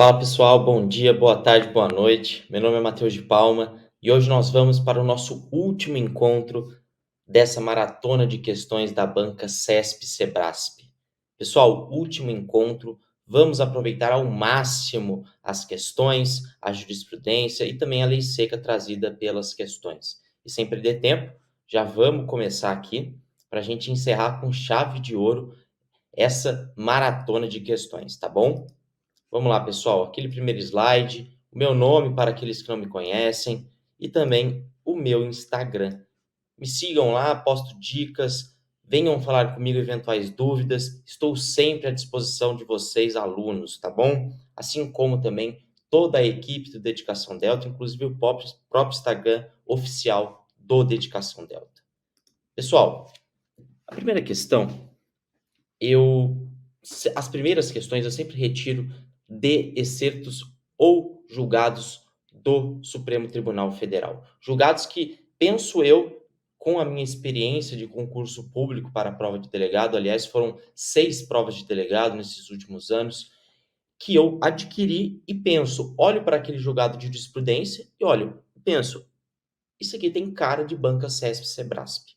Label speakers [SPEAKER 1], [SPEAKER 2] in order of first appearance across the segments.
[SPEAKER 1] Fala pessoal, bom dia, boa tarde, boa noite. Meu nome é Matheus de Palma e hoje nós vamos para o nosso último encontro dessa maratona de questões da banca CESP-Sebrasp. Pessoal, último encontro, vamos aproveitar ao máximo as questões, a jurisprudência e também a lei seca trazida pelas questões. E sem perder tempo, já vamos começar aqui para a gente encerrar com chave de ouro essa maratona de questões, tá bom? Vamos lá, pessoal. Aquele primeiro slide, o meu nome para aqueles que não me conhecem e também o meu Instagram. Me sigam lá, posto dicas, venham falar comigo eventuais dúvidas. Estou sempre à disposição de vocês, alunos, tá bom? Assim como também toda a equipe do Dedicação Delta, inclusive o próprio Instagram oficial do Dedicação Delta. Pessoal, a primeira questão as primeiras questões eu sempre retiro de excertos ou julgados do Supremo Tribunal Federal. Julgados que, penso eu, com a minha experiência de concurso público para a prova de delegado, aliás, foram 6 provas de delegado nesses últimos anos, que eu adquiri e penso, olho para aquele julgado de jurisprudência e olho, penso, isso aqui tem cara de banca CESP-Sebrasp.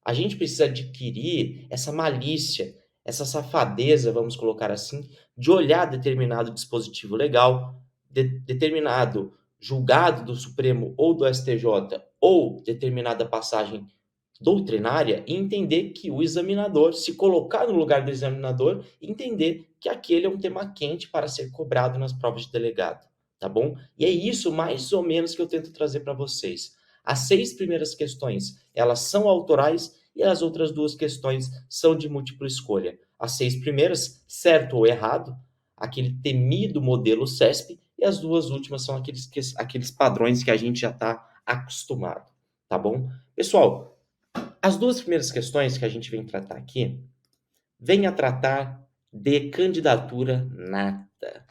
[SPEAKER 1] A gente precisa adquirir essa malícia, essa safadeza, vamos colocar assim, de olhar determinado dispositivo legal, determinado julgado do Supremo ou do STJ, ou determinada passagem doutrinária, e entender que o examinador, se colocar no lugar do examinador, entender que aquele é um tema quente para ser cobrado nas provas de delegado, tá bom? E é isso mais ou menos que eu tento trazer para vocês. As 6 primeiras questões, elas são autorais e as outras 2 questões são de múltipla escolha. As 6 primeiras, certo ou errado, aquele temido modelo CESP, e as 2 últimas são aqueles padrões que a gente já está acostumado, tá bom? Pessoal, as 2 primeiras questões que a gente vem tratar aqui, vem a tratar de candidatura nata.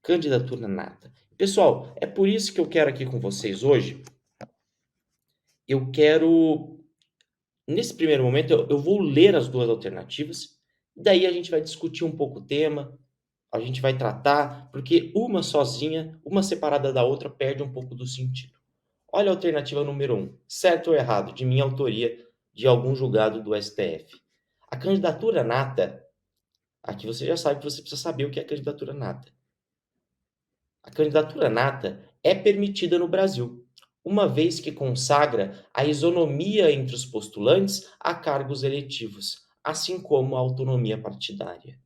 [SPEAKER 1] Candidatura nata. Pessoal, é por isso que eu quero aqui com vocês hoje, eu quero nesse primeiro momento, eu vou ler as 2 alternativas, daí a gente vai discutir um pouco o tema, a gente vai tratar, porque uma sozinha, uma separada da outra, perde um pouco do sentido. Olha a alternativa número 1, certo ou errado, de minha autoria, de algum julgado do STF. A candidatura nata, aqui você já sabe que você precisa saber o que é candidatura nata. A candidatura nata é permitida no Brasil, uma vez que consagra a isonomia entre os postulantes a cargos eletivos, assim como a autonomia partidária.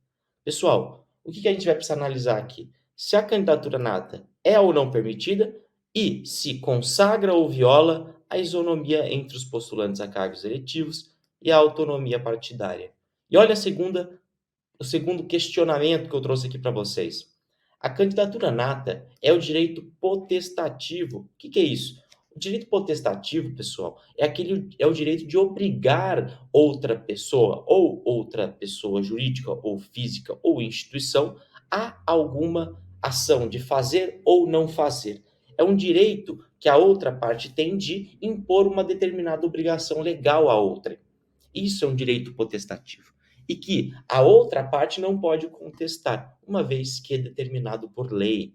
[SPEAKER 1] Pessoal, o que a gente vai precisar analisar aqui? Se a candidatura nata é ou não permitida e se consagra ou viola a isonomia entre os postulantes a cargos eletivos e a autonomia partidária. E olha o segundo questionamento que eu trouxe aqui para vocês. A candidatura nata é o direito potestativo. O que é isso? O direito potestativo, pessoal, é o direito de obrigar outra pessoa jurídica ou física ou instituição a alguma ação de fazer ou não fazer. É um direito que a outra parte tem de impor uma determinada obrigação legal à outra. Isso é um direito potestativo. E que a outra parte não pode contestar, uma vez que é determinado por lei.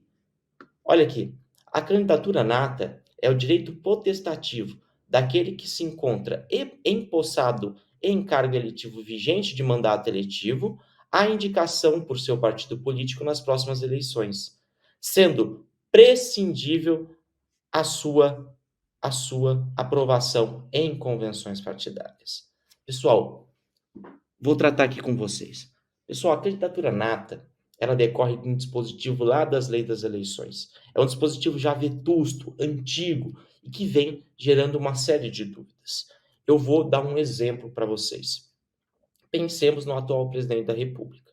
[SPEAKER 1] Olha aqui, a candidatura nata é o direito potestativo daquele que se encontra empossado em cargo eletivo vigente de mandato eletivo à indicação por seu partido político nas próximas eleições, sendo prescindível a sua aprovação em convenções partidárias. Pessoal, vou tratar aqui com vocês. Pessoal, a candidatura nata, ela decorre de um dispositivo lá das leis das eleições. É um dispositivo já vetusto, antigo, e que vem gerando uma série de dúvidas. Eu vou dar um exemplo para vocês. Pensemos no atual presidente da República.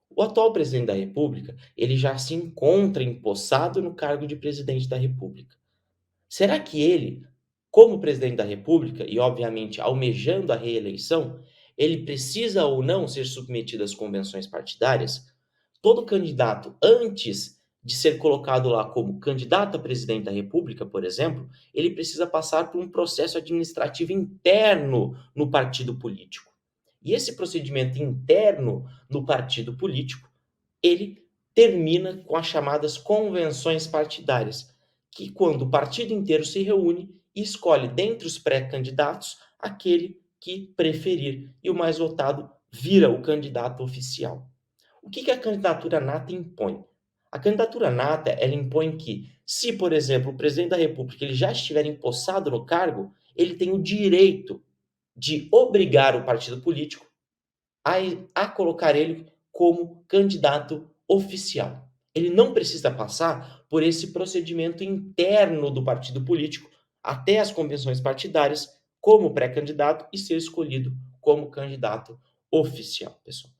[SPEAKER 1] O atual presidente da República, ele já se encontra empossado no cargo de presidente da República. Será que ele, como presidente da República e, obviamente, almejando a reeleição, ele precisa ou não ser submetido às convenções partidárias? Todo candidato, antes de ser colocado lá como candidato a presidente da República, por exemplo, ele precisa passar por um processo administrativo interno no partido político. E esse procedimento interno no partido político, ele termina com as chamadas convenções partidárias, que quando o partido inteiro se reúne e escolhe dentre os pré-candidatos aquele que preferir, e o mais votado vira o candidato oficial. O que a candidatura nata impõe? A candidatura nata, ela impõe que, se, por exemplo, o presidente da República ele já estiver empossado no cargo, ele tem o direito de obrigar o partido político a colocar ele como candidato oficial. Ele não precisa passar por esse procedimento interno do partido político até as convenções partidárias como pré-candidato e ser escolhido como candidato oficial, pessoal.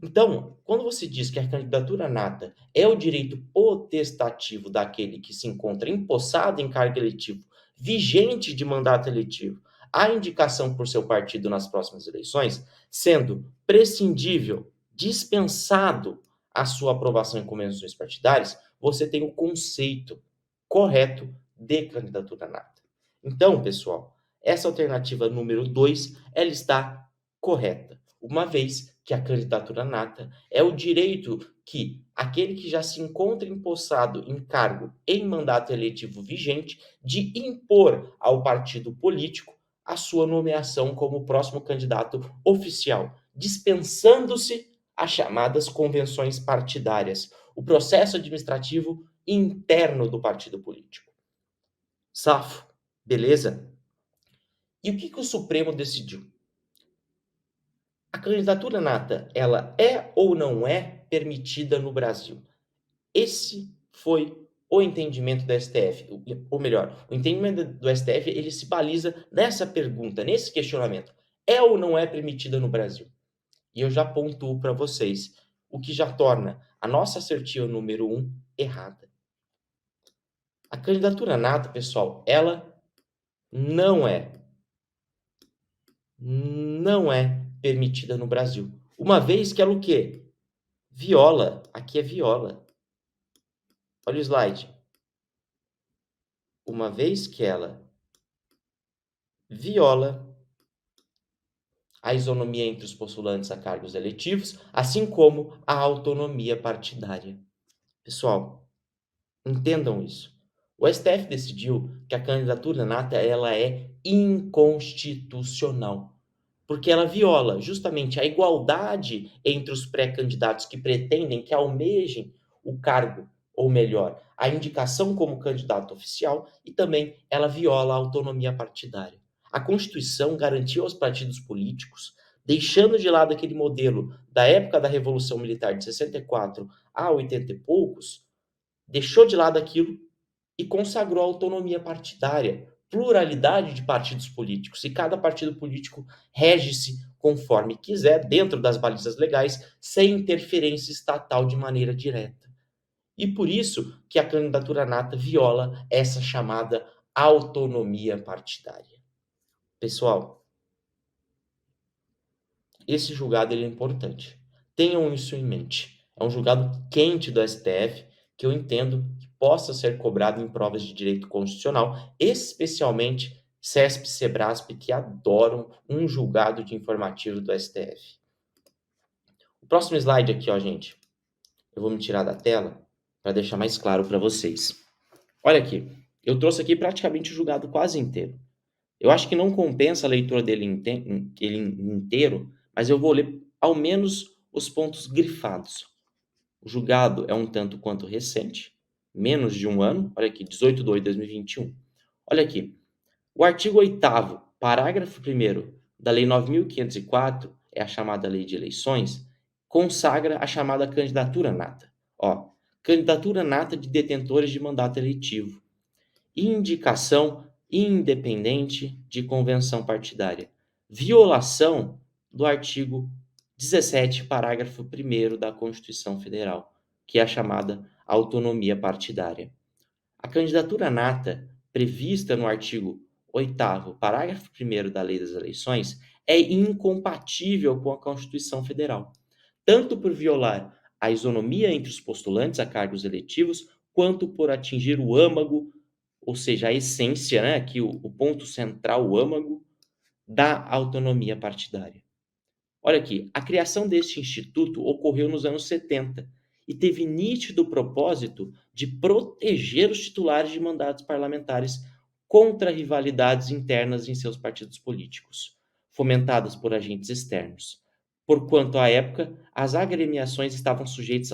[SPEAKER 1] Então, quando você diz que a candidatura nata é o direito potestativo daquele que se encontra empossado em cargo eletivo, vigente de mandato eletivo, a indicação por seu partido nas próximas eleições, sendo prescindível, dispensado a sua aprovação em convenções partidárias, você tem o conceito correto de candidatura nata. Então, pessoal, essa alternativa número 2, ela está correta, uma vez que a candidatura nata é o direito que aquele que já se encontra empossado em cargo em mandato eletivo vigente de impor ao partido político a sua nomeação como próximo candidato oficial, dispensando-se as chamadas convenções partidárias, o processo administrativo interno do partido político. Safo, beleza? E o que o Supremo decidiu? A candidatura nata, ela é ou não é permitida no Brasil? Esse foi o entendimento do STF, ou melhor, o entendimento do STF, ele se baliza nessa pergunta, nesse questionamento. É ou não é permitida no Brasil? E eu já pontuo para vocês, o que já torna a nossa assertiva número 1 errada. A candidatura nata, pessoal, ela não é permitida no Brasil. Uma vez que ela o quê? Viola, aqui é viola. Olha o slide. Uma vez que ela viola a isonomia entre os postulantes a cargos eletivos, assim como a autonomia partidária. Pessoal, entendam isso. O STF decidiu que a candidatura nata ela é inconstitucional, porque ela viola justamente a igualdade entre os pré-candidatos que pretendem, que almejem o cargo, ou melhor, a indicação como candidato oficial, e também ela viola a autonomia partidária. A Constituição garantiu aos partidos políticos, deixando de lado aquele modelo da época da Revolução Militar de 64 a 80 e poucos, deixou de lado aquilo e consagrou a autonomia partidária, pluralidade de partidos políticos, e cada partido político rege-se conforme quiser, dentro das balizas legais, sem interferência estatal de maneira direta. E por isso que a candidatura nata viola essa chamada autonomia partidária. Pessoal, esse julgado ele é importante. Tenham isso em mente. É um julgado quente do STF que eu entendo que possa ser cobrado em provas de direito constitucional, especialmente CESP e Sebrasp, que adoram um julgado de informativo do STF. O próximo slide aqui, ó, gente. Eu vou me tirar da tela para deixar mais claro para vocês. Olha aqui. Eu trouxe aqui praticamente o julgado quase inteiro. Eu acho que não compensa a leitura dele inteiro, mas eu vou ler ao menos os pontos grifados. O julgado é um tanto quanto recente, menos de um ano. Olha aqui, 18/2/2021. Olha aqui, o artigo 8º, parágrafo 1º da Lei 9.504, é a chamada Lei de Eleições, consagra a chamada candidatura nata. Ó, candidatura nata de detentores de mandato eletivo. Indicação independente de convenção partidária. Violação do artigo 17, parágrafo 1º da Constituição Federal, que é a chamada autonomia partidária. A candidatura nata, prevista no artigo 8º, parágrafo 1º da Lei das Eleições, é incompatível com a Constituição Federal, tanto por violar a isonomia entre os postulantes a cargos eletivos, quanto por atingir o âmago, ou seja, a essência, né, aqui o ponto central, o âmago, da autonomia partidária. Olha aqui, a criação deste instituto ocorreu nos anos 70 e teve nítido propósito de proteger os titulares de mandatos parlamentares contra rivalidades internas em seus partidos políticos, fomentadas por agentes externos. Porquanto, à época, as agremiações estavam sujeitas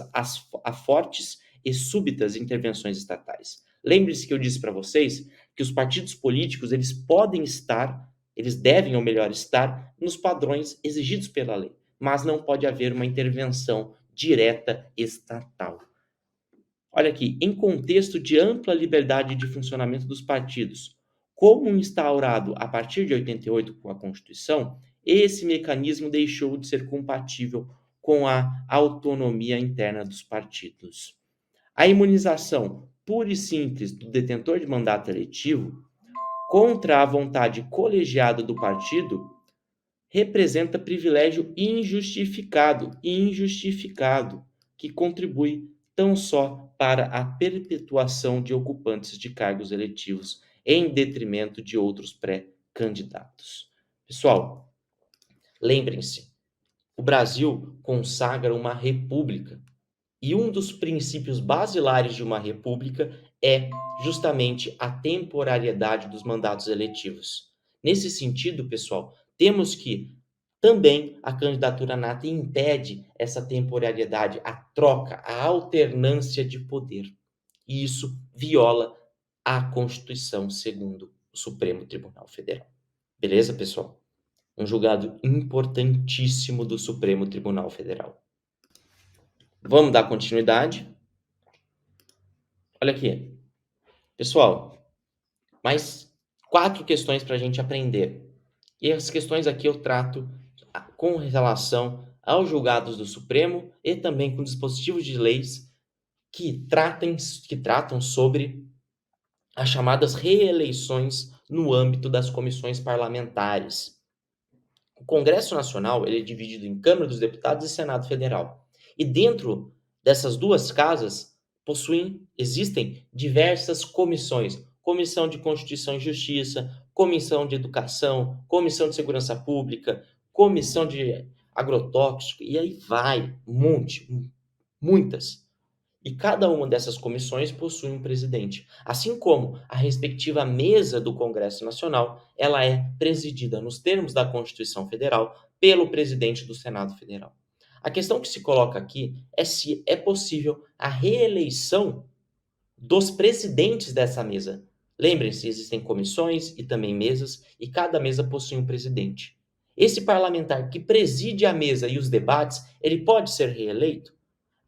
[SPEAKER 1] a fortes e súbitas intervenções estatais. Lembre-se que eu disse para vocês que os partidos políticos, eles devem, ou melhor, estar nos padrões exigidos pela lei, mas não pode haver uma intervenção direta estatal. Olha aqui, em contexto de ampla liberdade de funcionamento dos partidos, como instaurado a partir de 88 com a Constituição, esse mecanismo deixou de ser compatível com a autonomia interna dos partidos. A imunização pura e simples do detentor de mandato eletivo contra a vontade colegiada do partido representa privilégio injustificado, que contribui tão só para a perpetuação de ocupantes de cargos eletivos em detrimento de outros pré-candidatos. Pessoal, lembrem-se, o Brasil consagra uma república e um dos princípios basilares de uma república é justamente a temporariedade dos mandatos eletivos. Nesse sentido, pessoal, temos que também a candidatura nata impede essa temporariedade, a troca, a alternância de poder. E isso viola a Constituição, segundo o Supremo Tribunal Federal. Beleza, pessoal? Um julgado importantíssimo do Supremo Tribunal Federal. Vamos dar continuidade. Olha aqui. Pessoal, mais 4 questões para a gente aprender. E as questões aqui eu trato com relação aos julgados do Supremo e também com dispositivos de leis que tratam sobre as chamadas reeleições no âmbito das comissões parlamentares. O Congresso Nacional ele é dividido em Câmara dos Deputados e Senado Federal. E dentro dessas duas casas existem diversas comissões. Comissão de Constituição e Justiça, Comissão de Educação, Comissão de Segurança Pública, Comissão de Agrotóxico, e aí vai, muitas. E cada uma dessas comissões possui um presidente. Assim como a respectiva mesa do Congresso Nacional, ela é presidida, nos termos da Constituição Federal, pelo presidente do Senado Federal. A questão que se coloca aqui é se é possível a reeleição dos presidentes dessa mesa. Lembrem-se, existem comissões e também mesas, e cada mesa possui um presidente. Esse parlamentar que preside a mesa e os debates, ele pode ser reeleito?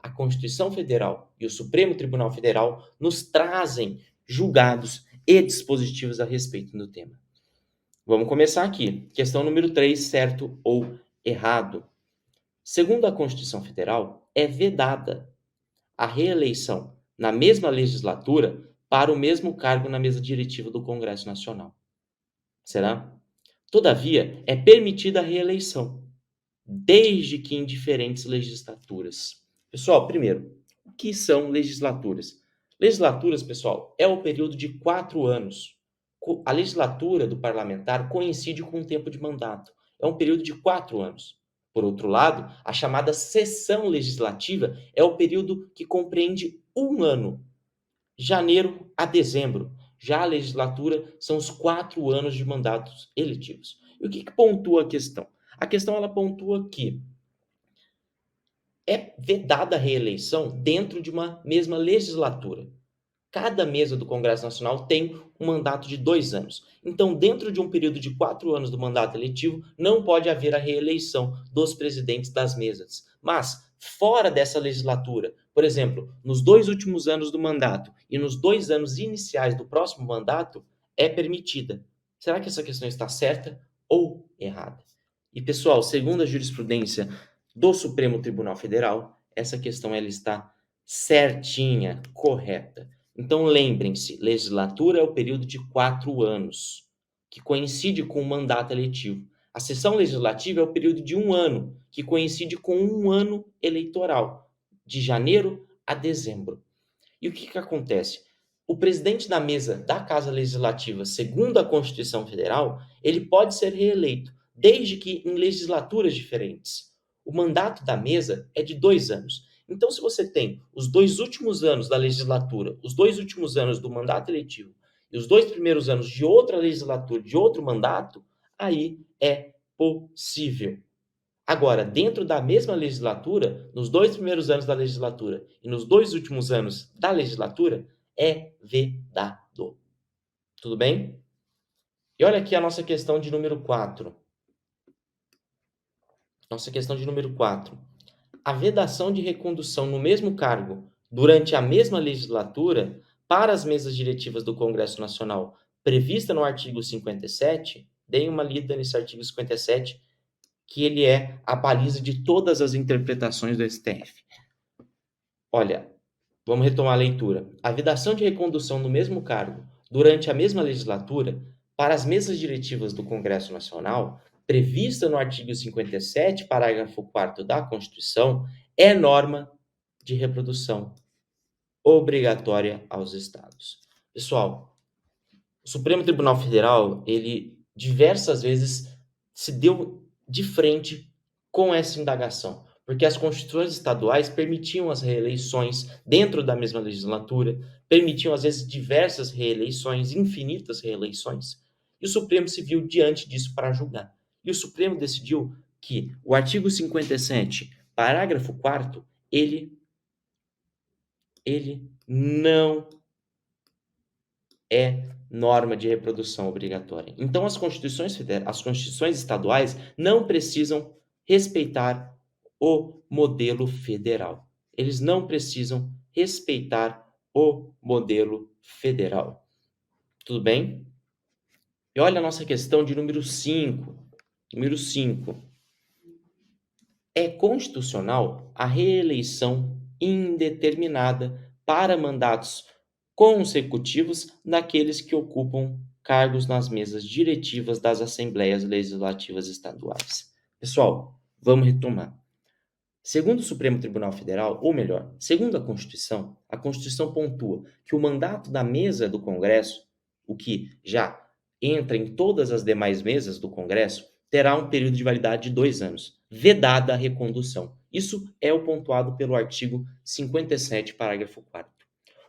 [SPEAKER 1] A Constituição Federal e o Supremo Tribunal Federal nos trazem julgados e dispositivos a respeito do tema. Vamos começar aqui. Questão número 3, certo ou errado? Segundo a Constituição Federal, é vedada a reeleição na mesma legislatura para o mesmo cargo na mesa diretiva do Congresso Nacional. Será? Todavia, é permitida a reeleição, desde que em diferentes legislaturas. Pessoal, primeiro, o que são legislaturas? Legislaturas, pessoal, é o período de 4 anos. A legislatura do parlamentar coincide com o tempo de mandato. É um período de 4 anos. Por outro lado, a chamada sessão legislativa é o período que compreende 1 ano, janeiro a dezembro. Já a legislatura são os 4 anos de mandatos eletivos. E o que pontua a questão? A questão ela pontua que é vedada a reeleição dentro de uma mesma legislatura. Cada mesa do Congresso Nacional tem um mandato de 2 anos. Então, dentro de um período de 4 anos do mandato eletivo, não pode haver a reeleição dos presidentes das mesas. Mas, fora dessa legislatura, por exemplo, nos 2 últimos anos do mandato e nos 2 anos iniciais do próximo mandato, é permitida. Será que essa questão está certa ou errada? E, pessoal, segundo a jurisprudência do Supremo Tribunal Federal, essa questão ela está certinha, correta. Então, lembrem-se, legislatura é o período de 4 anos, que coincide com o mandato eletivo. A sessão legislativa é o período de 1 ano, que coincide com 1 ano eleitoral, de janeiro a dezembro. E o que acontece? O presidente da mesa da Casa Legislativa, segundo a Constituição Federal, ele pode ser reeleito, desde que em legislaturas diferentes. O mandato da mesa é de 2 anos. Então, se você tem os 2 últimos anos da legislatura, os 2 últimos anos do mandato eletivo e os 2 primeiros anos de outra legislatura, de outro mandato, aí é possível. Agora, dentro da mesma legislatura, nos 2 primeiros anos da legislatura e nos 2 últimos anos da legislatura, é vedado. Tudo bem? E olha aqui a nossa questão de número 4. Nossa questão de número 4. A vedação de recondução no mesmo cargo durante a mesma legislatura para as mesas diretivas do Congresso Nacional, prevista no artigo 57, deem uma lida nesse artigo 57, que ele é a baliza de todas as interpretações do STF. Olha, vamos retomar a leitura. A vedação de recondução no mesmo cargo durante a mesma legislatura para as mesas diretivas do Congresso Nacional, prevista no artigo 57, parágrafo 4º da Constituição, é norma de reprodução obrigatória aos Estados. Pessoal, o Supremo Tribunal Federal, ele diversas vezes se deu de frente com essa indagação, porque as constituições estaduais permitiam as reeleições dentro da mesma legislatura, permitiam às vezes diversas reeleições, infinitas reeleições, e o Supremo se viu diante disso para julgar. E o Supremo decidiu que o artigo 57, parágrafo 4º, ele não é norma de reprodução obrigatória. Então, as constituições estaduais não precisam respeitar o modelo federal. Eles não precisam respeitar o modelo federal. Tudo bem? E olha a nossa questão de número 5. Número 5. É constitucional a reeleição indeterminada para mandatos consecutivos daqueles que ocupam cargos nas mesas diretivas das Assembleias Legislativas Estaduais. Pessoal, vamos retomar. Segundo o Supremo Tribunal Federal, ou melhor, segundo a Constituição pontua que o mandato da mesa do Congresso, o que já entra em todas as demais mesas do Congresso, terá um período de validade de 2 anos, vedada a recondução. Isso é o pontuado pelo artigo 57, parágrafo 4º.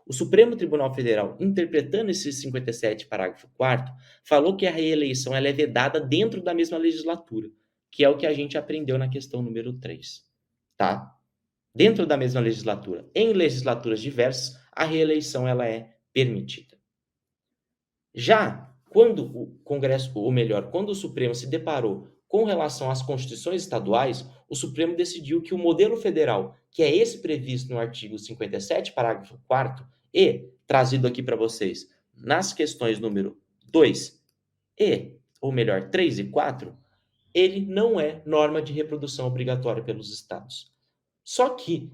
[SPEAKER 1] O Supremo Tribunal Federal, interpretando esse 57, parágrafo 4º, falou que a reeleição ela é vedada dentro da mesma legislatura, que é o que a gente aprendeu na questão número 3. Tá? Dentro da mesma legislatura. Em legislaturas diversas, a reeleição ela é permitida. Já quando o Congresso, ou melhor, quando o Supremo se deparou com relação às constituições estaduais, o Supremo decidiu que o modelo federal, que é esse previsto no artigo 57, parágrafo 4º, e trazido aqui para vocês nas questões número 2 ou melhor, 3 e 4, ele não é norma de reprodução obrigatória pelos estados. Só que,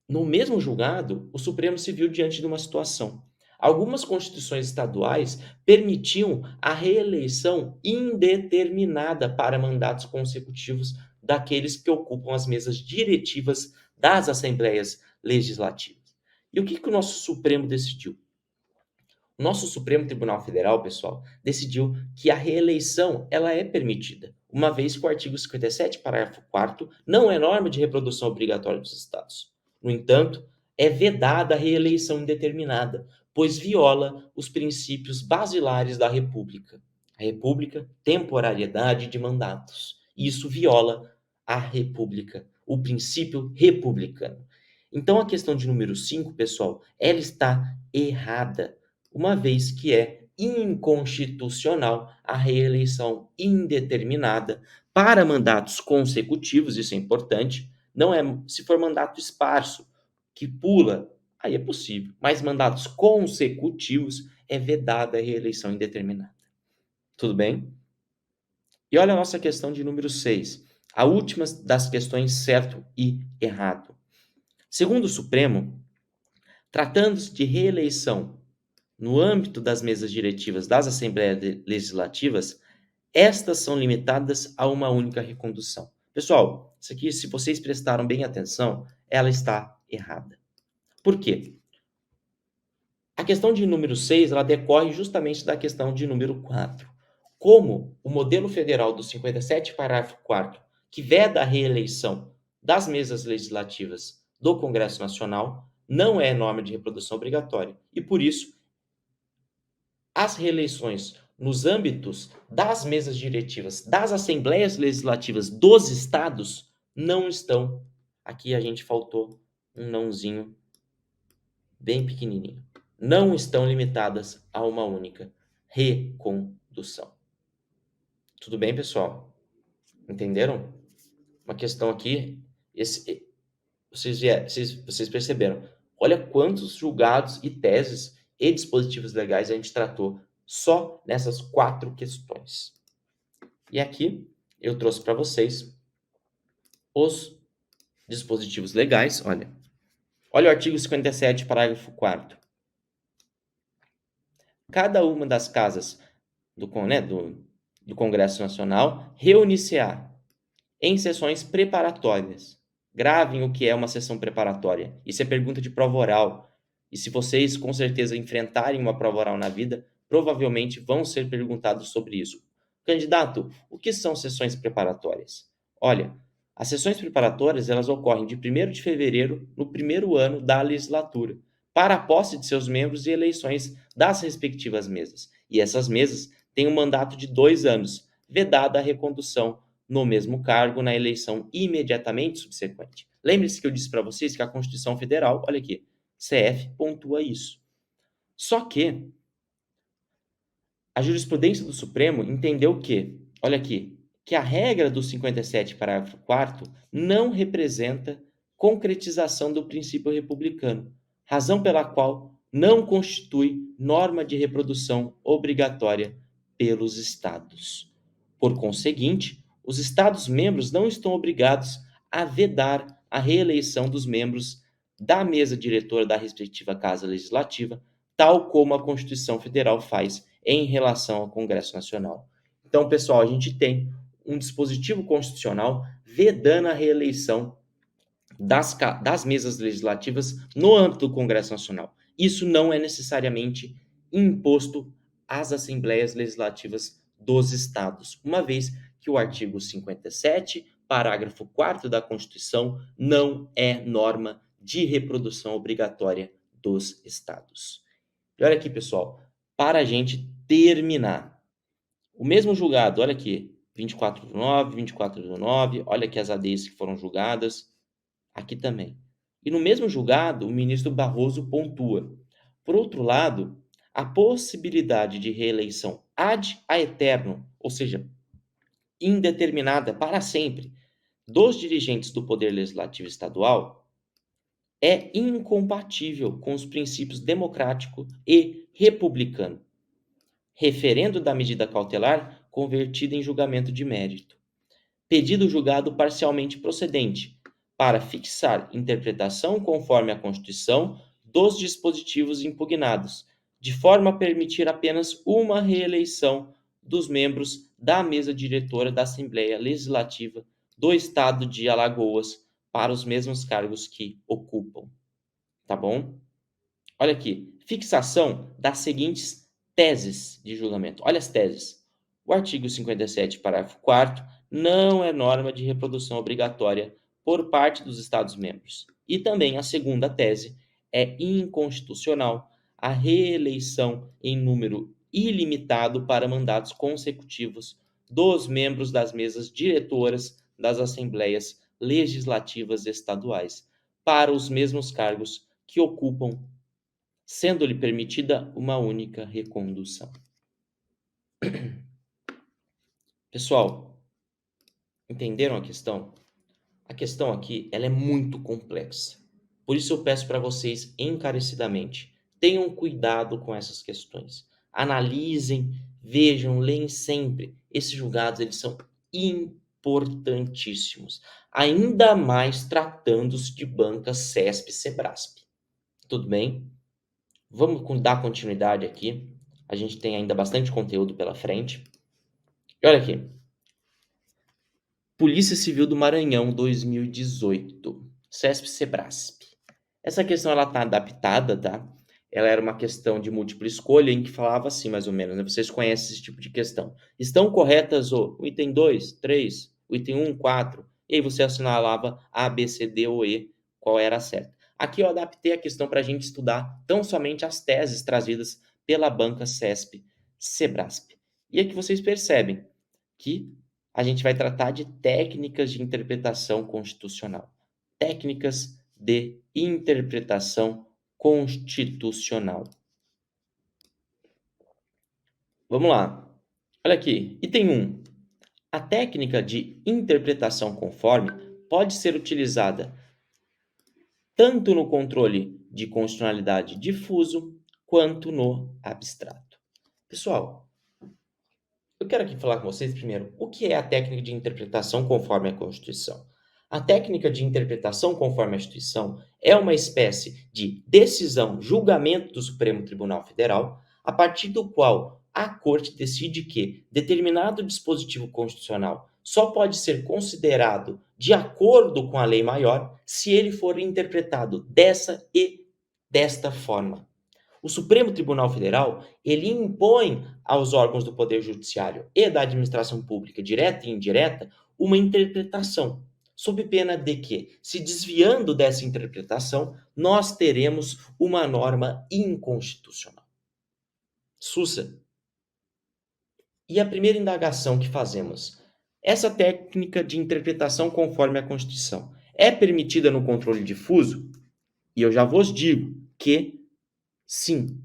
[SPEAKER 1] no mesmo julgado, o Supremo se viu diante de uma situação. Algumas constituições estaduais permitiam a reeleição indeterminada para mandatos consecutivos daqueles que ocupam as mesas diretivas das Assembleias Legislativas. E o que o nosso Supremo decidiu? O nosso Supremo Tribunal Federal, pessoal, decidiu que a reeleição ela é permitida, uma vez que o artigo 57, parágrafo 4º, não é norma de reprodução obrigatória dos Estados. No entanto, é vedada a reeleição indeterminada, pois viola os princípios basilares da República. A República, temporariedade de mandatos. Isso viola a República, o princípio republicano. Então, a questão de número 5, pessoal, ela está errada, uma vez que é inconstitucional a reeleição indeterminada para mandatos consecutivos, isso é importante, não é se for mandato esparso, que pula, aí é possível, mas mandatos consecutivos é vedada a reeleição indeterminada. Tudo bem? E olha a nossa questão de número 6, a última das questões certo e errado. Segundo o Supremo, tratando-se de reeleição no âmbito das mesas diretivas das Assembleias Legislativas, estas são limitadas a uma única recondução. Pessoal, isso aqui, se vocês prestaram bem atenção, ela está errada. Por quê? A questão de número 6, ela decorre justamente da questão de número 4. Como o modelo federal do 57, parágrafo 4º, que veda a reeleição das mesas legislativas do Congresso Nacional, não é norma de reprodução obrigatória. E, por isso, as reeleições nos âmbitos das mesas diretivas, das assembleias legislativas dos estados, não estão. Aqui a gente faltou um nãozinho bem pequenininho. Não estão limitadas a uma única recondução. Tudo bem, pessoal? Entenderam? Uma questão aqui, vocês perceberam. Olha quantos julgados e teses e dispositivos legais a gente tratou só nessas 4 questões. E aqui eu trouxe para vocês os dispositivos legais. Olha o artigo 57, parágrafo 4º. Cada uma das casas do Congresso Nacional reunir-se-á em sessões preparatórias. Gravem o que é uma sessão preparatória. Isso é pergunta de prova oral. E se vocês, com certeza, enfrentarem uma prova oral na vida, provavelmente vão ser perguntados sobre isso. Candidato, o que são sessões preparatórias? Olha, as sessões preparatórias elas ocorrem de 1º de fevereiro, no primeiro ano da legislatura, para a posse de seus membros e eleições das respectivas mesas. E essas mesas têm um mandato de 2 anos, vedada a recondução no mesmo cargo na eleição imediatamente subsequente. Lembre-se que eu disse para vocês que a Constituição Federal, olha aqui, CF pontua isso. Só que a jurisprudência do Supremo entendeu que, olha aqui, que a regra do 57, parágrafo 4º, não representa concretização do princípio republicano, razão pela qual não constitui norma de reprodução obrigatória pelos Estados. Por conseguinte, os Estados-membros não estão obrigados a vedar a reeleição dos membros da mesa diretora da respectiva Casa Legislativa, tal como a Constituição Federal faz em relação ao Congresso Nacional. Então, pessoal, a gente tem um dispositivo constitucional vedando a reeleição das mesas legislativas no âmbito do Congresso Nacional. Isso não é necessariamente imposto às assembleias legislativas dos estados, uma vez que o artigo 57, parágrafo 4º da Constituição, não é norma de reprodução obrigatória dos estados. E olha aqui, pessoal, para a gente terminar. O mesmo julgado, olha aqui, 24/9, 24/9, olha aqui as ADIs que foram julgadas, aqui também. E no mesmo julgado, o ministro Barroso pontua. Por outro lado, a possibilidade de reeleição ad aeternum, ou seja, indeterminada para sempre, dos dirigentes do Poder Legislativo Estadual é incompatível com os princípios democrático e republicano. Referendo da medida cautelar convertida em julgamento de mérito. Pedido julgado parcialmente procedente, para fixar interpretação conforme a Constituição dos dispositivos impugnados, de forma a permitir apenas uma reeleição dos membros da mesa diretora da Assembleia Legislativa do Estado de Alagoas para os mesmos cargos que ocupam. Tá bom? Olha aqui, fixação das seguintes teses de julgamento. Olha as teses. O artigo 57, parágrafo 4º, não é norma de reprodução obrigatória por parte dos Estados-membros. E também a segunda tese é inconstitucional a reeleição em número ilimitado para mandatos consecutivos dos membros das mesas diretoras das assembleias legislativas estaduais para os mesmos cargos que ocupam, sendo-lhe permitida uma única recondução. Pessoal, entenderam a questão? A questão aqui ela é muito complexa. Por isso eu peço para vocês encarecidamente, tenham cuidado com essas questões. Analisem, vejam, leem sempre. Esses julgados eles são importantíssimos. Ainda mais tratando-se de bancas CESP e SEBRASP. Tudo bem? Vamos dar continuidade aqui. A gente tem ainda bastante conteúdo pela frente. E olha aqui. Polícia Civil do Maranhão 2018. CESP-SEBRASP. Essa questão ela está adaptada, tá? Ela era uma questão de múltipla escolha em que falava assim, mais ou menos, né? Vocês conhecem esse tipo de questão. Estão corretas o item 2, 3, o item 1, 4. E aí você assinalava A, B, C, D ou E qual era a certa. Aqui eu adaptei a questão para a gente estudar tão somente as teses trazidas pela banca CESP-CEBRASP. E aqui vocês percebem que a gente vai tratar de técnicas de interpretação constitucional. Técnicas de interpretação constitucional. Vamos lá. Olha aqui, item 1. A técnica de interpretação conforme pode ser utilizada tanto no controle de constitucionalidade difuso quanto no abstrato. Pessoal, eu quero aqui falar com vocês primeiro o que é a técnica de interpretação conforme a Constituição. A técnica de interpretação conforme a Constituição é uma espécie de decisão, julgamento do Supremo Tribunal Federal, a partir do qual a Corte decide que determinado dispositivo constitucional só pode ser considerado de acordo com a lei maior se ele for interpretado dessa e desta forma. O Supremo Tribunal Federal, ele impõe aos órgãos do Poder Judiciário e da administração pública, direta e indireta, uma interpretação, sob pena de que, se desviando dessa interpretação, nós teremos uma norma inconstitucional. Sussa. E a primeira indagação que fazemos: essa técnica de interpretação conforme a Constituição é permitida no controle difuso? E eu já vos digo que sim,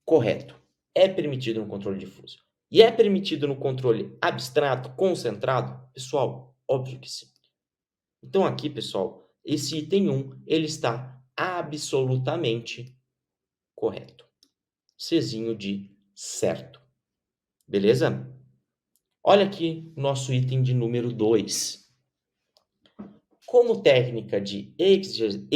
[SPEAKER 1] correto. É permitido no controle difuso. E é permitido no controle abstrato, concentrado? Pessoal, óbvio que sim. Então aqui, pessoal, esse item 1, ele está absolutamente correto. Czinho de certo. Beleza? Olha aqui nosso item de número 2. Como técnica de exegese,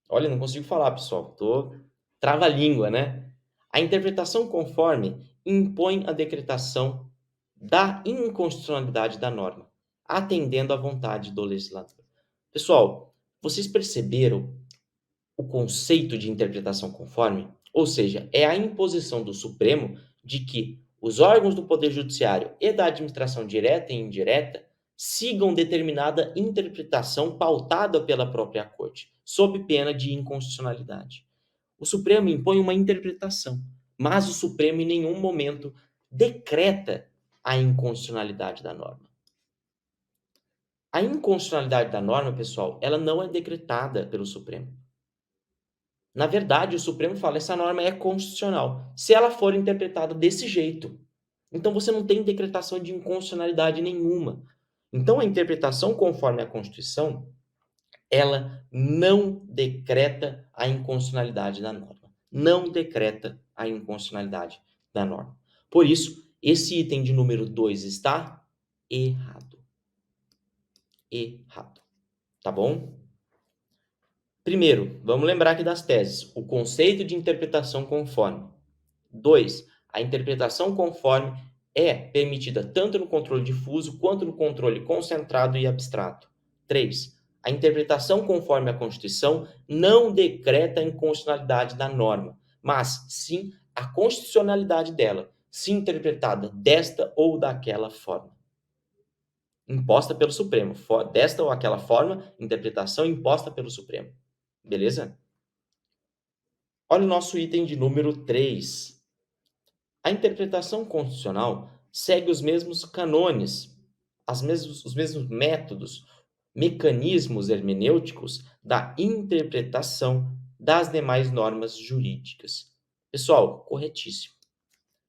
[SPEAKER 1] olha, não consigo falar, pessoal, trava-língua, né? A interpretação conforme impõe a decretação da inconstitucionalidade da norma, atendendo à vontade do legislador. Pessoal, vocês perceberam o conceito de interpretação conforme? Ou seja, é a imposição do Supremo de que os órgãos do Poder Judiciário e da administração direta e indireta sigam determinada interpretação pautada pela própria Corte, sob pena de inconstitucionalidade. O Supremo impõe uma interpretação, mas o Supremo em nenhum momento decreta a inconstitucionalidade da norma. A inconstitucionalidade da norma, pessoal, ela não é decretada pelo Supremo. Na verdade, o Supremo fala: essa norma é constitucional, se ela for interpretada desse jeito. Então, você não tem decretação de inconstitucionalidade nenhuma. Então, a interpretação conforme a Constituição, ela não decreta a inconstitucionalidade da norma. Não decreta a inconstitucionalidade da norma. Por isso, esse item de número 2 está errado. Errado. Tá bom? Primeiro, vamos lembrar aqui das teses. O conceito de interpretação conforme. 2. A interpretação conforme é permitida tanto no controle difuso quanto no controle concentrado e abstrato. 3. A interpretação conforme a Constituição não decreta a inconstitucionalidade da norma, mas sim a constitucionalidade dela, se interpretada desta ou daquela forma. Imposta pelo Supremo. Desta ou aquela forma, interpretação imposta pelo Supremo. Beleza? Olha o nosso item de número 3. A interpretação constitucional segue os mesmos cânones, os mesmos métodos, mecanismos hermenêuticos da interpretação das demais normas jurídicas. Pessoal, corretíssimo.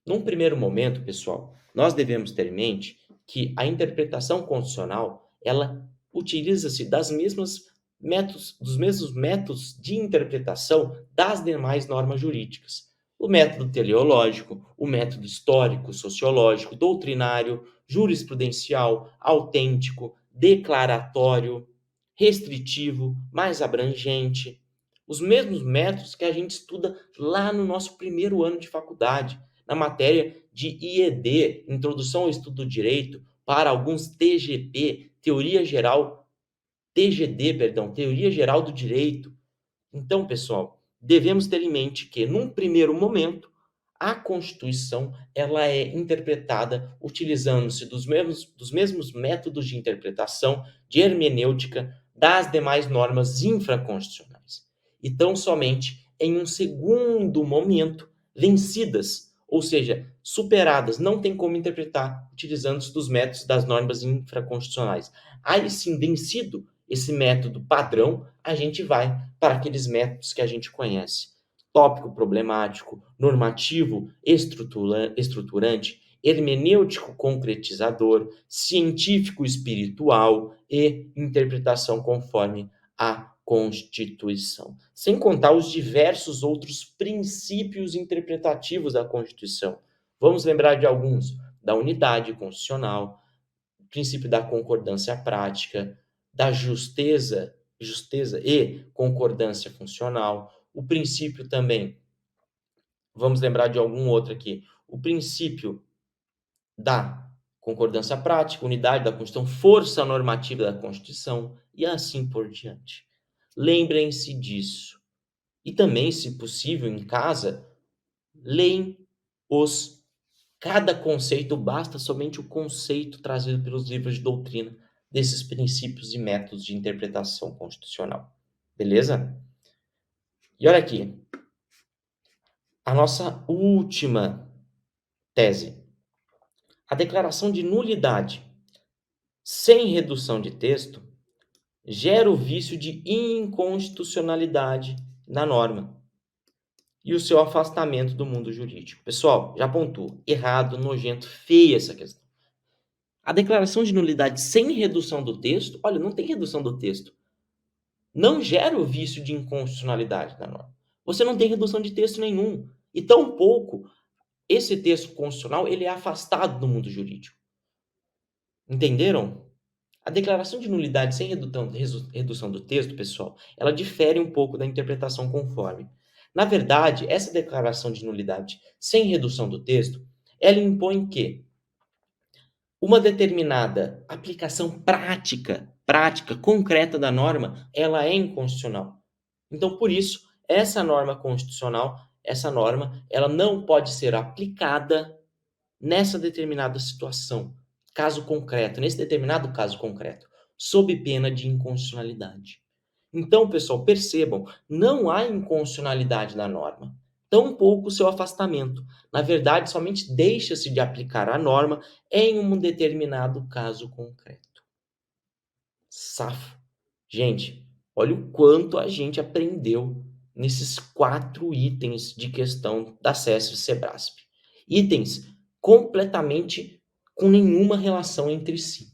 [SPEAKER 1] Num primeiro momento, pessoal, nós devemos ter em mente que a interpretação constitucional, ela utiliza-se dos mesmos métodos de interpretação das demais normas jurídicas. O método teleológico, o método histórico, sociológico, doutrinário, jurisprudencial, autêntico, declaratório, restritivo, mais abrangente. Os mesmos métodos que a gente estuda lá no nosso primeiro ano de faculdade, na matéria de IED, Introdução ao Estudo do Direito, para alguns TGP, Teoria Geral Teoria Geral do Direito. Então, pessoal, devemos ter em mente que, num primeiro momento, A Constituição, ela é interpretada utilizando-se dos mesmos métodos de interpretação, de hermenêutica, das demais normas infraconstitucionais. E tão somente em um segundo momento, vencidas, ou seja, superadas, não tem como interpretar utilizando-se dos métodos das normas infraconstitucionais. Aí sim, vencido esse método padrão, a gente vai para aqueles métodos que a gente conhece: tópico problemático, normativo estruturante, hermenêutico concretizador, científico espiritual e interpretação conforme a Constituição. Sem contar os diversos outros princípios interpretativos da Constituição. Vamos lembrar de alguns: da unidade constitucional, princípio da concordância prática, da justeza e concordância funcional, o princípio também, vamos lembrar de algum outro aqui, o princípio da concordância prática, unidade da Constituição, força normativa da Constituição e assim por diante. Lembrem-se disso. E também, se possível, em casa, leem cada conceito, basta somente o conceito trazido pelos livros de doutrina desses princípios e métodos de interpretação constitucional. Beleza? E olha aqui, a nossa última tese. A declaração de nulidade sem redução de texto gera o vício de inconstitucionalidade na norma e o seu afastamento do mundo jurídico. Pessoal, já pontuo. Errado, nojento, feia essa questão. A declaração de nulidade sem redução do texto, olha, não tem redução do texto, não gera o vício de inconstitucionalidade da norma. Você não tem redução de texto nenhum. E tampouco esse texto constitucional ele é afastado do mundo jurídico. Entenderam? A declaração de nulidade sem redução do texto, pessoal, ela difere um pouco da interpretação conforme. Na verdade, essa declaração de nulidade sem redução do texto, ela impõe que uma determinada aplicação prática, concreta da norma, ela é inconstitucional. Então, por isso, essa norma constitucional, ela não pode ser aplicada nessa determinada situação, caso concreto, nesse determinado caso concreto, sob pena de inconstitucionalidade. Então, pessoal, percebam, não há inconstitucionalidade na norma, tampouco o seu afastamento. Na verdade, somente deixa-se de aplicar a norma em um determinado caso concreto. Safo. Gente, olha o quanto a gente aprendeu nesses 4 itens de questão da CESP e Sebrasp. Itens completamente com nenhuma relação entre si.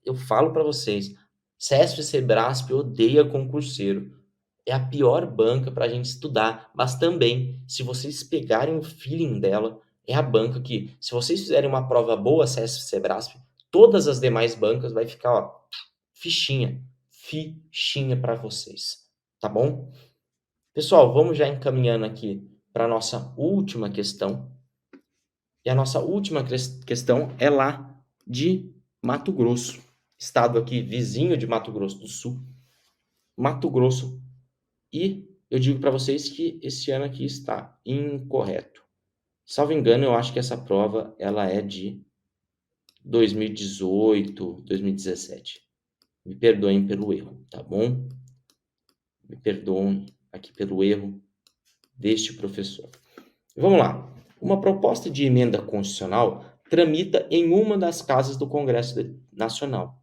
[SPEAKER 1] Eu falo para vocês, CESP e Sebrasp odeia concurseiro. É a pior banca para a gente estudar, mas também, se vocês pegarem o feeling dela, é a banca que, se vocês fizerem uma prova boa, CESP e Sebrasp, todas as demais bancas vai ficar, ó, fichinha para vocês, tá bom? Pessoal, vamos já encaminhando aqui para a nossa última questão. E a nossa última questão é lá de Mato Grosso, estado aqui vizinho de Mato Grosso do Sul, Mato Grosso. E eu digo para vocês que esse ano aqui está incorreto. Salvo engano, eu acho que essa prova ela é de 2018, 2017. Me perdoem pelo erro, tá bom? Me perdoem aqui pelo erro deste professor. Vamos lá. Uma proposta de emenda constitucional tramita em uma das casas do Congresso Nacional.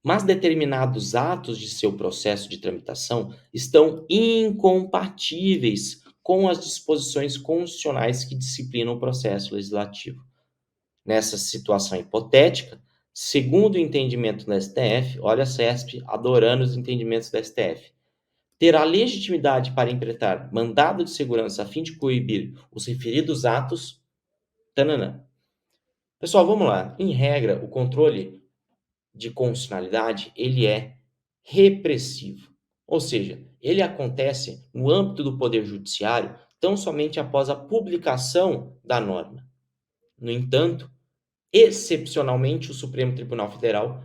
[SPEAKER 1] Mas determinados atos de seu processo de tramitação estão incompatíveis com as disposições constitucionais que disciplinam o processo legislativo. Nessa situação hipotética, segundo o entendimento do STF, olha a CESP adorando os entendimentos do STF, terá legitimidade para implementar mandado de segurança a fim de coibir os referidos atos. Tananã. Pessoal, vamos lá. Em regra, o controle de constitucionalidade, ele é repressivo. Ou seja, ele acontece no âmbito do Poder Judiciário tão somente após a publicação da norma. No entanto, excepcionalmente, o Supremo Tribunal Federal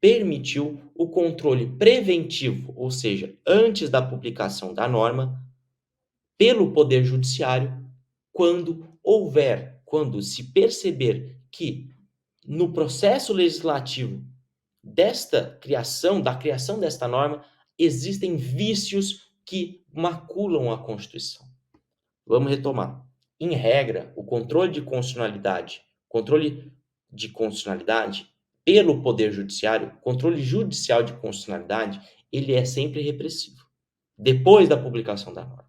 [SPEAKER 1] permitiu o controle preventivo, ou seja, antes da publicação da norma, pelo Poder Judiciário quando se perceber que no processo legislativo da criação desta norma, existem vícios que maculam a Constituição. Vamos retomar. Em regra, o controle de constitucionalidade pelo Poder Judiciário, controle judicial de constitucionalidade, ele é sempre repressivo, depois da publicação da norma.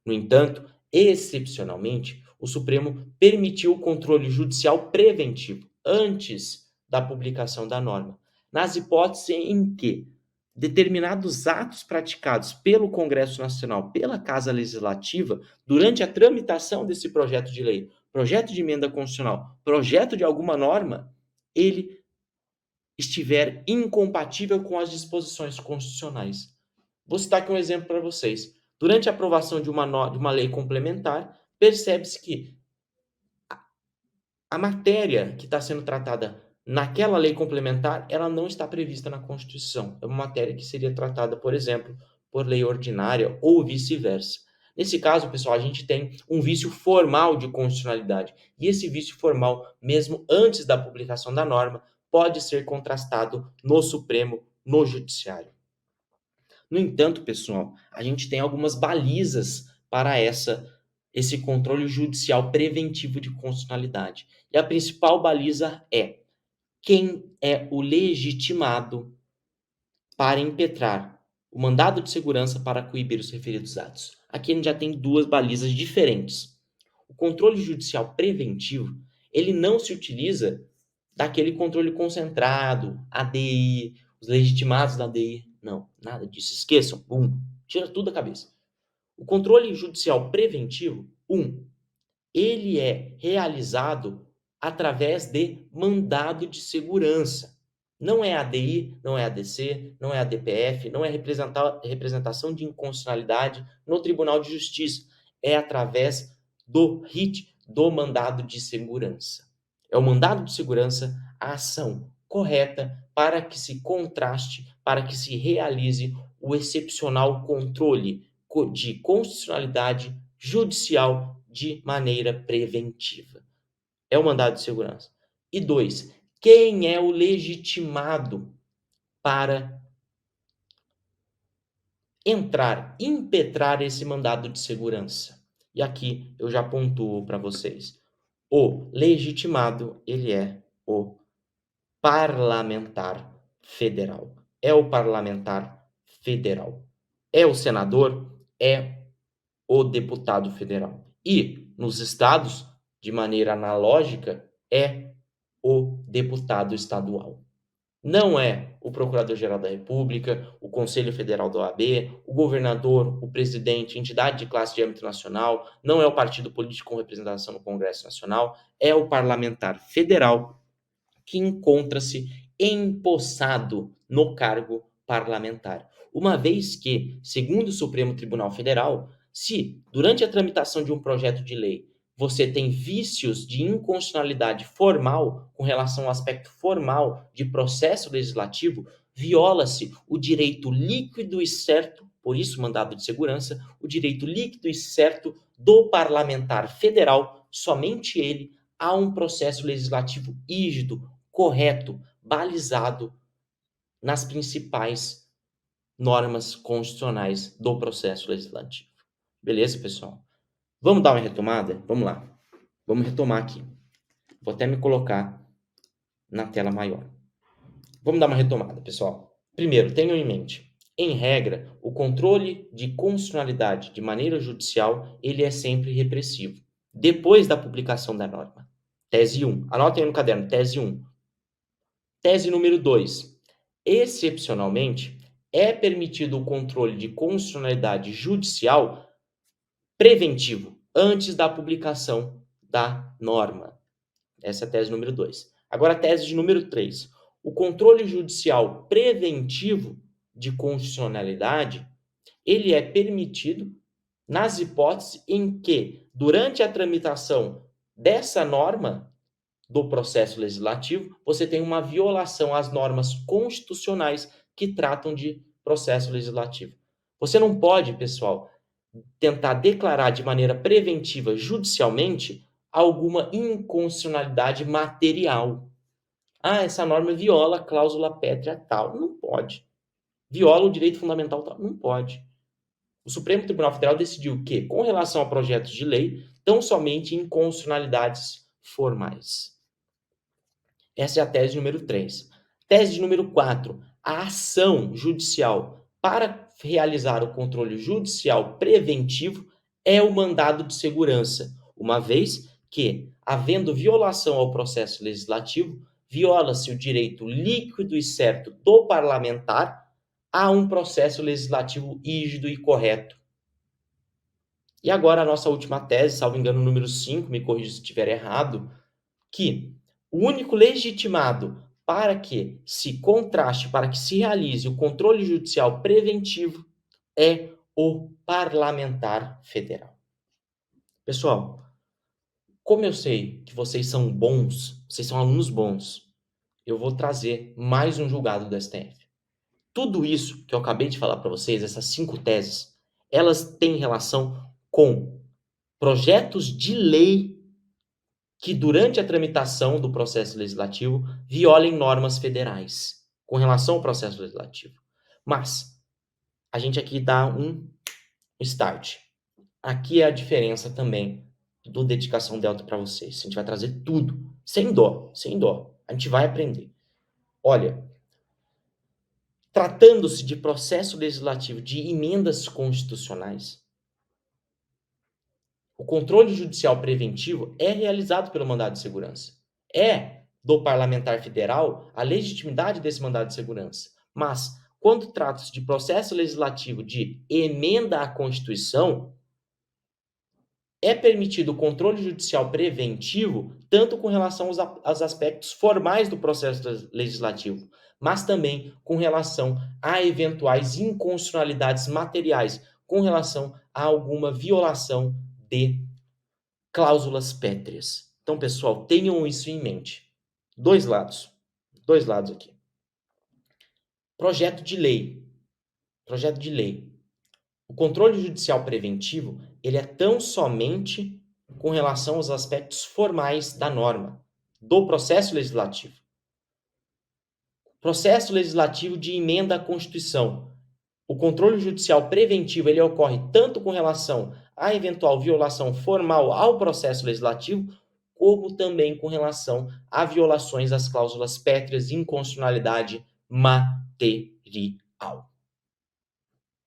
[SPEAKER 1] No entanto, excepcionalmente, o Supremo permitiu o controle judicial preventivo antes da publicação da norma, nas hipóteses em que determinados atos praticados pelo Congresso Nacional, pela Casa Legislativa, durante a tramitação desse projeto de lei, projeto de emenda constitucional, projeto de alguma norma, ele estiver incompatível com as disposições constitucionais. Vou citar aqui um exemplo para vocês. Durante a aprovação de uma lei complementar, percebe-se que a matéria que está sendo tratada naquela lei complementar, ela não está prevista na Constituição. É uma matéria que seria tratada, por exemplo, por lei ordinária ou vice-versa. Nesse caso, pessoal, a gente tem um vício formal de constitucionalidade. E esse vício formal, mesmo antes da publicação da norma, pode ser contrastado no Supremo, no Judiciário. No entanto, pessoal, a gente tem algumas balizas para esse controle judicial preventivo de constitucionalidade. E a principal baliza é: quem é o legitimado para impetrar o mandado de segurança para coibir os referidos atos? Aqui a gente já tem duas balizas diferentes. O controle judicial preventivo, ele não se utiliza daquele controle concentrado, ADI, os legitimados da ADI. Não, nada disso. Esqueçam. Tira tudo da cabeça. O controle judicial preventivo, ele é realizado através de mandado de segurança. Não é ADI, não é ADC, não é ADPF, não é representação de inconstitucionalidade no Tribunal de Justiça. É através do RIT, do mandado de segurança. É o mandado de segurança a ação correta para que se contraste, para que se realize o excepcional controle de constitucionalidade judicial de maneira preventiva. É o mandado de segurança. E 2, quem é o legitimado para impetrar esse mandado de segurança? E aqui eu já pontuo para vocês. O legitimado, ele é o parlamentar federal. É o parlamentar federal. É o senador, é o deputado federal. E nos estados, de maneira analógica, é o deputado estadual. Não é o Procurador-Geral da República, o Conselho Federal da OAB, o governador, o presidente, entidade de classe de âmbito nacional, não é o partido político com representação no Congresso Nacional, é o parlamentar federal que encontra-se empossado no cargo parlamentar. Uma vez que, segundo o Supremo Tribunal Federal, se durante a tramitação de um projeto de lei você tem vícios de inconstitucionalidade formal com relação ao aspecto formal de processo legislativo, viola-se o direito líquido e certo, por isso mandado de segurança, o direito líquido e certo do parlamentar federal, somente ele, a um processo legislativo rígido, correto, balizado nas principais normas constitucionais do processo legislativo. Beleza, pessoal? Vamos dar uma retomada? Vamos lá. Vamos retomar aqui. Vou até me colocar na tela maior. Vamos dar uma retomada, pessoal. Primeiro, tenham em mente, em regra, o controle de constitucionalidade de maneira judicial, ele é sempre repressivo. Depois da publicação da norma. Tese 1. Anotem aí no caderno, tese 1. Tese número 2. Excepcionalmente, é permitido o controle de constitucionalidade judicial preventivo, antes da publicação da norma. Essa é a tese número 2. Agora, a tese de número 3. O controle judicial preventivo de constitucionalidade, ele é permitido nas hipóteses em que, durante a tramitação dessa norma do processo legislativo, você tem uma violação às normas constitucionais que tratam de processo legislativo. Você não pode, pessoal, tentar declarar de maneira preventiva judicialmente alguma inconstitucionalidade material. Ah, essa norma viola a cláusula pétrea tal. Não pode. Viola o direito fundamental tal. Não pode. O Supremo Tribunal Federal decidiu que, com relação a projetos de lei, tão somente inconstitucionalidades formais. Essa é a tese número 3. Tese número 4. A ação judicial para realizar o controle judicial preventivo é o mandado de segurança, uma vez que, havendo violação ao processo legislativo, viola-se o direito líquido e certo do parlamentar a um processo legislativo rígido e correto. E agora a nossa última tese, salvo engano, número 5, me corrija se estiver errado, que o único legitimado para que se contraste, para que se realize o controle judicial preventivo é o parlamentar federal. Pessoal, como eu sei que vocês são bons, vocês são alunos bons, eu vou trazer mais um julgado do STF. Tudo isso que eu acabei de falar para vocês, essas 5 teses, elas têm relação com projetos de lei que, durante a tramitação do processo legislativo, violem normas federais com relação ao processo legislativo. Mas a gente aqui dá um start. Aqui é a diferença também do Dedicação Delta para vocês. A gente vai trazer tudo, sem dó, sem dó. A gente vai aprender. Olha, tratando-se de processo legislativo de emendas constitucionais, o controle judicial preventivo é realizado pelo mandado de segurança. É do parlamentar federal a legitimidade desse mandado de segurança. Mas, quando trata-se de processo legislativo de emenda à Constituição, é permitido o controle judicial preventivo tanto com relação aos aspectos formais do processo legislativo, mas também com relação a eventuais inconstitucionalidades materiais, com relação a alguma violação de cláusulas pétreas. Então, pessoal, tenham isso em mente. Dois lados aqui. Projeto de lei. Projeto de lei. O controle judicial preventivo, ele é tão somente com relação aos aspectos formais da norma, do processo legislativo. Processo legislativo de emenda à Constituição. O controle judicial preventivo, ele ocorre tanto com relação à eventual violação formal ao processo legislativo, como também com relação a violações às cláusulas pétreas de inconstitucionalidade material.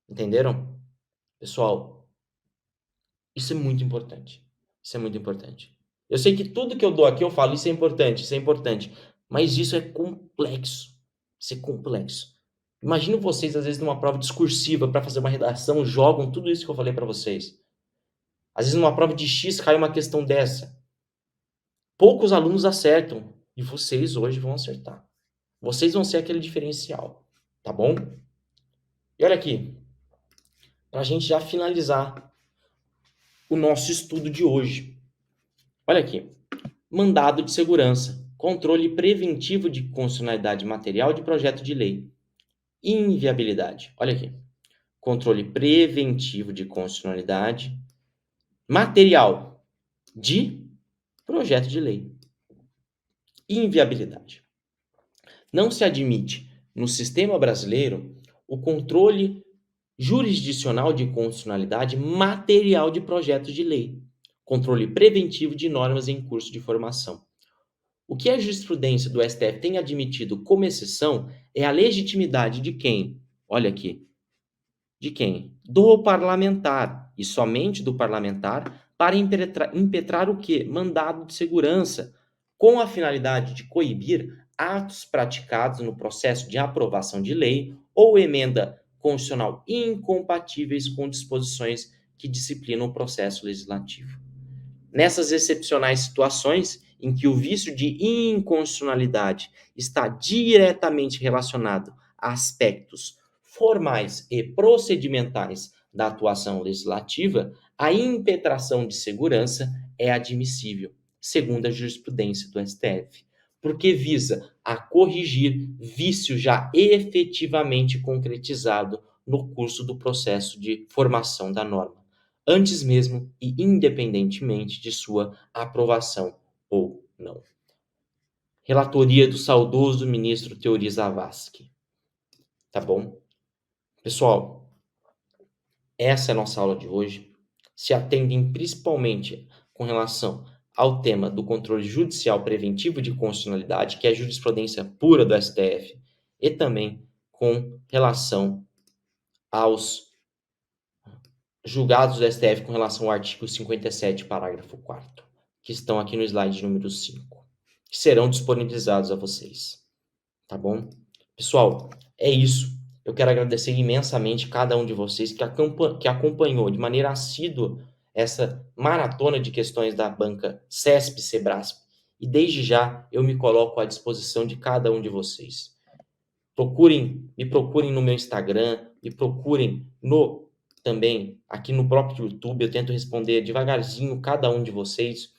[SPEAKER 1] Entenderam? Pessoal, isso é muito importante. Isso é muito importante. Eu sei que tudo que eu dou aqui eu falo, isso é importante. Mas isso é complexo. Isso é complexo. Imagino vocês, às vezes, numa prova discursiva, para fazer uma redação, jogam tudo isso que eu falei para vocês. Às vezes, numa prova de X, cai uma questão dessa. Poucos alunos acertam. E vocês hoje vão acertar. Vocês vão ser aquele diferencial. Tá bom? E olha aqui. Para a gente já finalizar o nosso estudo de hoje. Olha aqui. Mandado de segurança. Controle preventivo de constitucionalidade material de projeto de lei. Inviabilidade. Olha aqui. Controle preventivo de constitucionalidade material de projeto de lei. Inviabilidade. Não se admite, no sistema brasileiro, o controle jurisdicional de constitucionalidade material de projetos de lei. Controle preventivo de normas em curso de formação. O que a jurisprudência do STF tem admitido como exceção é a legitimidade de quem? Olha aqui. De quem? Do parlamentar, e somente do parlamentar, para impetrar o quê? Mandado de segurança, com a finalidade de coibir atos praticados no processo de aprovação de lei ou emenda constitucional incompatíveis com disposições que disciplinam o processo legislativo. Nessas excepcionais situações em que o vício de inconstitucionalidade está diretamente relacionado a aspectos formais e procedimentais da atuação legislativa, a impetração de segurança é admissível, segundo a jurisprudência do STF, porque visa a corrigir vício já efetivamente concretizado no curso do processo de formação da norma, antes mesmo e independentemente de sua aprovação ou não. Relatoria do saudoso ministro Teori Zavascki. Tá bom? Pessoal, essa é a nossa aula de hoje. Se atendem principalmente com relação ao tema do controle judicial preventivo de constitucionalidade, que é a jurisprudência pura do STF, e também com relação aos julgados do STF com relação ao artigo 57, parágrafo 4º, que estão aqui no slide número 5, que serão disponibilizados a vocês. Tá bom? Pessoal, é isso. Eu quero agradecer imensamente cada um de vocês que acompanhou de maneira assídua essa maratona de questões da banca CESP-Sebrasp. E desde já eu me coloco à disposição de cada um de vocês. Me procurem no meu Instagram, me procurem também aqui no próprio YouTube. Eu tento responder devagarzinho cada um de vocês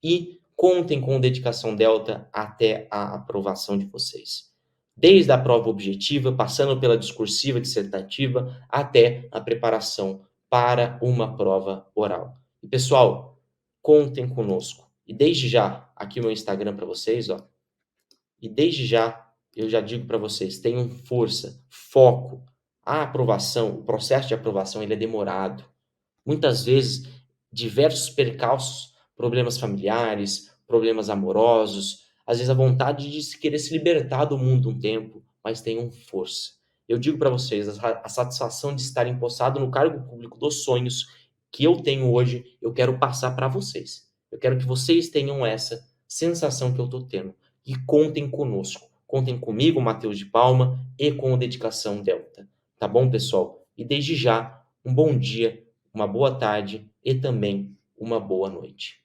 [SPEAKER 1] e contem com dedicação Delta até a aprovação de vocês. Desde a prova objetiva, passando pela discursiva dissertativa, até a preparação para uma prova oral. E, pessoal, contem conosco. E desde já, aqui o meu Instagram para vocês, ó. E desde já, eu já digo para vocês, tenham força, foco. A aprovação, o processo de aprovação, ele é demorado. Muitas vezes, diversos percalços, problemas familiares, problemas amorosos, às vezes a vontade de se querer se libertar do mundo um tempo, mas tenham força. Eu digo para vocês, a satisfação de estar empossado no cargo público dos sonhos que eu tenho hoje, eu quero passar para vocês. Eu quero que vocês tenham essa sensação que eu estou tendo. E contem conosco. Contem comigo, Matheus de Palma, e com a Dedicação Delta. Tá bom, pessoal? E desde já, um bom dia, uma boa tarde e também uma boa noite.